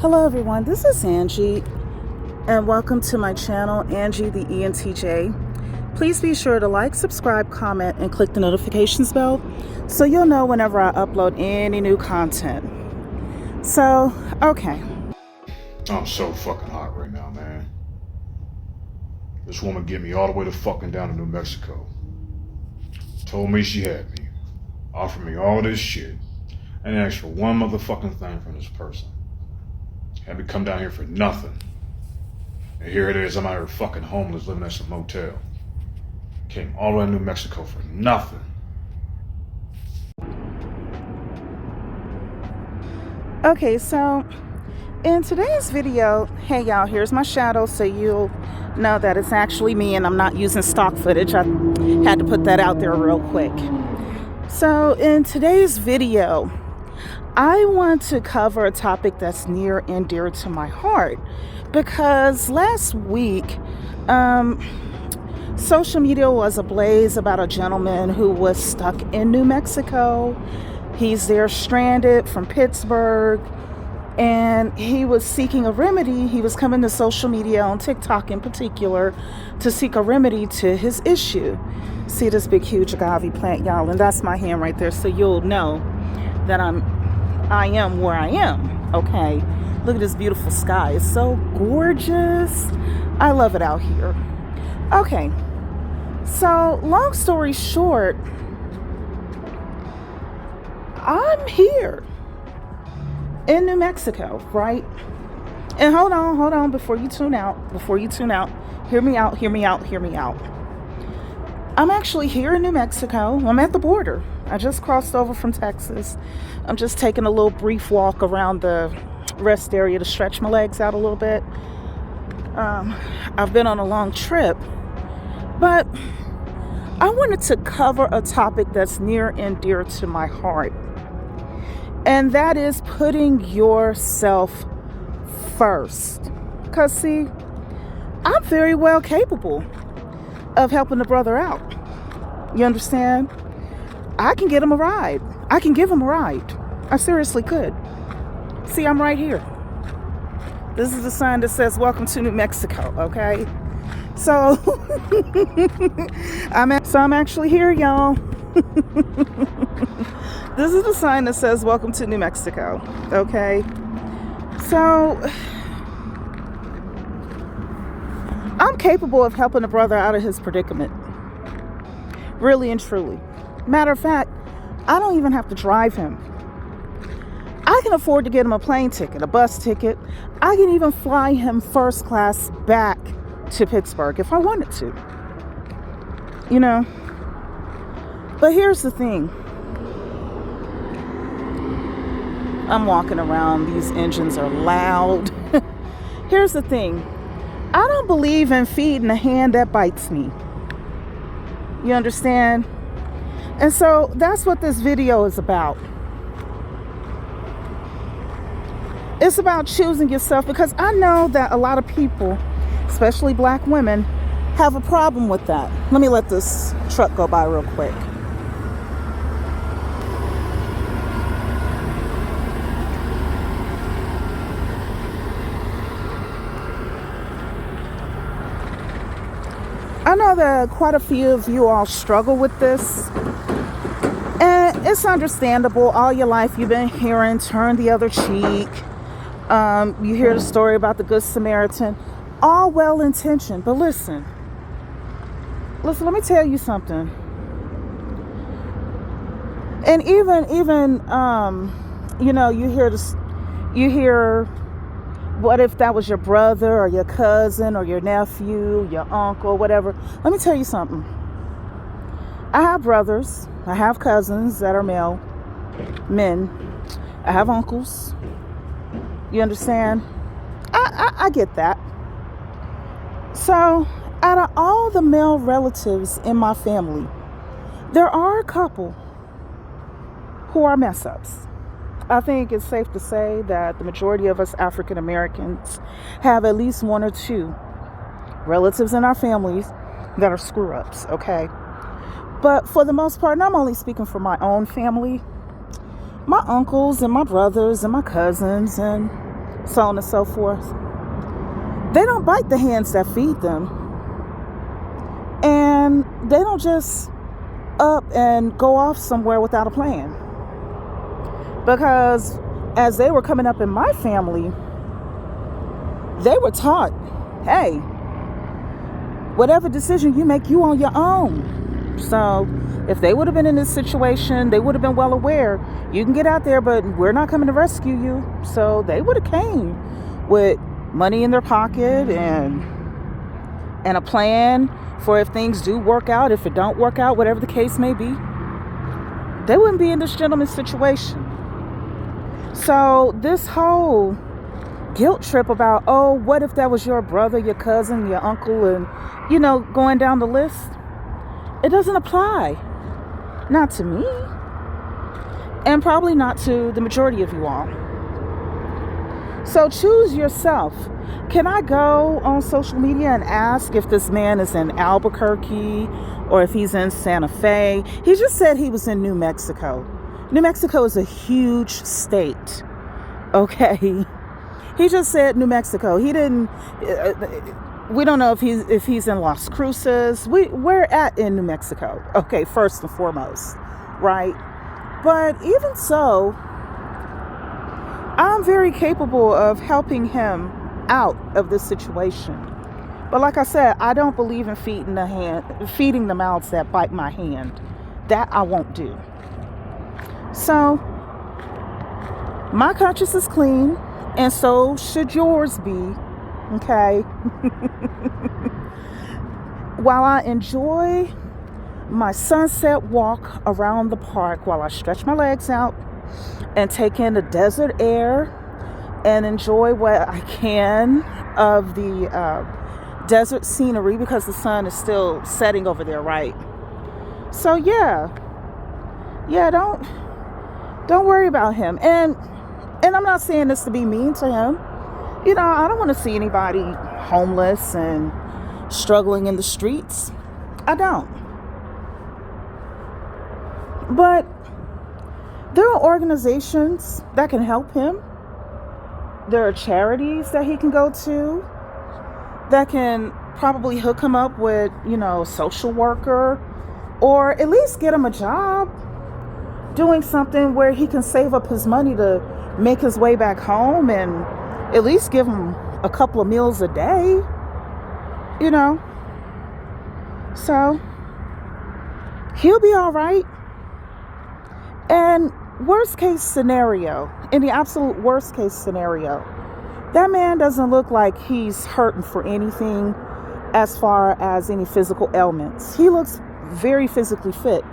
Hello everyone, this is Angie and welcome to my channel, Angie the ENTJ. Please be sure to like, subscribe, comment, and click the notifications bell so you'll know whenever I upload any new content. So, okay. I'm so fucking hot right now, man. This woman get me all the way to fucking down to New Mexico. Told me she had me. Offered me all this shit. And asked for one motherfucking thing from this person. Had me come down here for nothing. And here it is, I'm out here fucking homeless living at some motel. Came all the way to New Mexico for nothing. Okay, so in today's video, hey y'all, here's my shadow so you'll know that it's actually me and I'm not using stock footage. I had to put that out there real quick. So in today's video, I want to cover a topic that's near and dear to my heart because last week, social media was ablaze about a gentleman who was stuck in New Mexico. He's there stranded from Pittsburgh, and he was seeking a remedy. He was coming to social media, on TikTok in particular, to seek a remedy to his issue. See this big, huge agave plant, y'all, and that's my hand right there, so you'll know that I am where I am, okay? Look at this beautiful sky. It's so gorgeous. I love it out here. Okay, so long story short, I'm here in New Mexico, right? And hold on, before you tune out, hear me out. I'm actually here in New Mexico. I'm at the border. I just crossed over from Texas. I'm just taking a little brief walk around the rest area to stretch my legs out a little bit. I've been on a long trip, but I wanted to cover a topic that's near and dear to my heart. And that is putting yourself first. Because, see, I'm very well capable of helping the brother out. You understand? I can get him a ride. I can give him a ride. I seriously could. See, I'm right here. This is the sign that says, welcome to New Mexico, okay? So, I'm actually here, y'all. This is the sign that says, welcome to New Mexico, okay? So, I'm capable of helping a brother out of his predicament. Really and truly. Matter of fact, I don't even have to drive him. I can afford to get him a plane ticket, a bus ticket. I can even fly him first class back to Pittsburgh if I wanted to. You know? But here's the thing. I'm walking around. These engines are loud. Here's the thing. I don't believe in feeding the hand that bites me. You understand? And so that's what this video is about. It's about choosing yourself, because I know that a lot of people, especially black women, have a problem with that. Let me let this truck go by real quick. I know that quite a few of you all struggle with this, and it's understandable. All your life you've been hearing turn the other cheek. You hear the story about the Good Samaritan. All well-intentioned, but listen, let me tell you something. And even you know, you hear what if that was your brother or your cousin or your nephew, your uncle, whatever. Let me tell you something. I have brothers. I have cousins that are men. I have uncles. You understand? I get that. So, out of all the male relatives in my family, there are a couple who are mess-ups. I think it's safe to say that the majority of us African Americans have at least one or two relatives in our families that are screw-ups, okay? But for the most part, and I'm only speaking for my own family, my uncles and my brothers and my cousins and so on and so forth. They don't bite the hands that feed them. And they don't just up and go off somewhere without a plan. Because as they were coming up in my family, they were taught, hey, whatever decision you make, you on your own. So if they would have been in this situation, they would have been well aware, you can get out there, but we're not coming to rescue you. So they would have came with money in their pocket and a plan for if things do work out, if it don't work out, whatever the case may be. They wouldn't be in this gentleman's situation. So this whole guilt trip about, oh, what if that was your brother, your cousin, your uncle, and, going down the list, it doesn't apply. Not to me. And probably not to the majority of you all. So choose yourself. Can I go on social media and ask if this man is in Albuquerque or if he's in Santa Fe? He just said he was in New Mexico. New Mexico is a huge state. Okay. He just said New Mexico. He didn't. We don't know if he's in Las Cruces. We're in New Mexico. Okay, first and foremost, right? But even so, I'm very capable of helping him out of this situation. But like I said, I don't believe in feeding the mouths that bite my hand. That I won't do. So my conscience is clean, and so should yours be. Okay. While I enjoy my sunset walk around the park, while I stretch my legs out and take in the desert air and enjoy what I can of the desert scenery, because the sun is still setting over there, right? So yeah, don't worry about him. And I'm not saying this to be mean to him. I don't want to see anybody homeless and struggling in the streets. I don't. But there are organizations that can help him. There are charities that he can go to that can probably hook him up with, a social worker, or at least get him a job doing something where he can save up his money to make his way back home and at least give him a couple of meals a day, So he'll be all right. And worst case scenario, in the absolute worst case scenario, that man doesn't look like he's hurting for anything as far as any physical ailments. He looks very physically fit.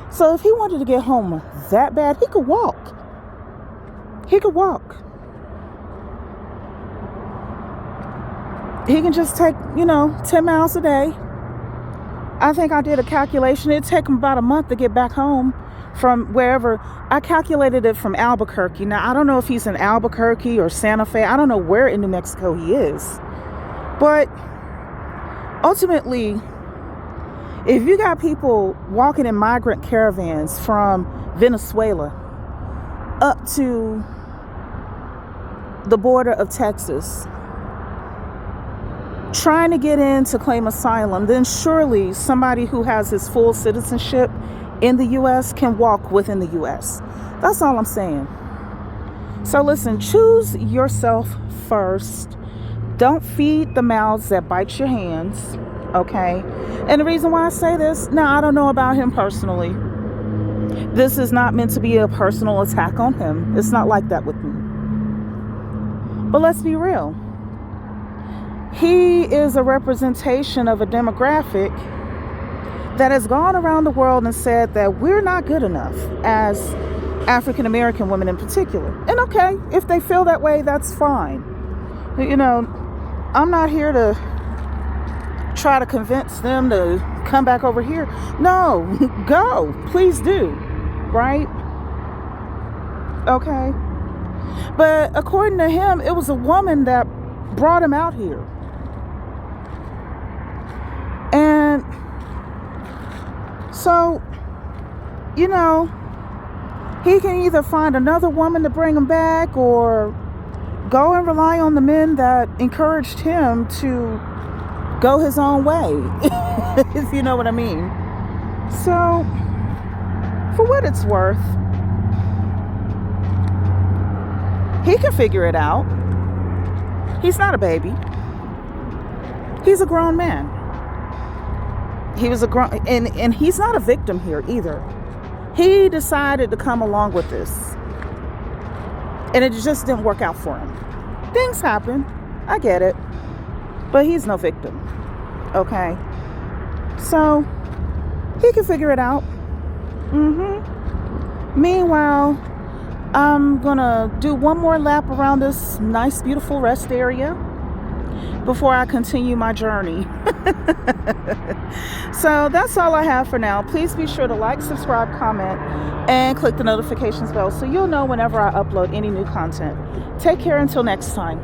So if he wanted to get home that bad, he could walk. He can just take, 10 miles a day. I think I did a calculation. It'd take him about a month to get back home from wherever. I calculated it from Albuquerque. Now, I don't know if he's in Albuquerque or Santa Fe. I don't know where in New Mexico he is. But ultimately, if you got people walking in migrant caravans from Venezuela up to the border of Texas, trying to get in to claim asylum, then surely somebody who has his full citizenship in the U.S. can walk within the U.S. That's all I'm saying. So listen, choose yourself first. Don't feed the mouths that bite your hands, okay? And the reason why I say this, now I don't know about him personally. This is not meant to be a personal attack on him. It's not like that with me. But let's be real. He is a representation of a demographic that has gone around the world and said that we're not good enough as African American women in particular. And okay, if they feel that way, that's fine. I'm not here to try to convince them to come back over here. No, go. Please do. Right? Okay. But according to him, it was a woman that brought him out here. And so, he can either find another woman to bring him back, or go and rely on the men that encouraged him to go his own way, if you know what I mean. So, for what it's worth, he can figure it out. He's not a baby. He's a grown man. He was a grown, and he's not a victim here either. He decided to come along with this, and it just didn't work out for him. Things happen. I get it. But he's no victim. Okay? So, he can figure it out. Meanwhile, I'm gonna do one more lap around this nice, beautiful rest area before I continue my journey. So that's all I have for now. Please be sure to like, subscribe, comment, and click the notifications bell so you'll know whenever I upload any new content. Take care until next time.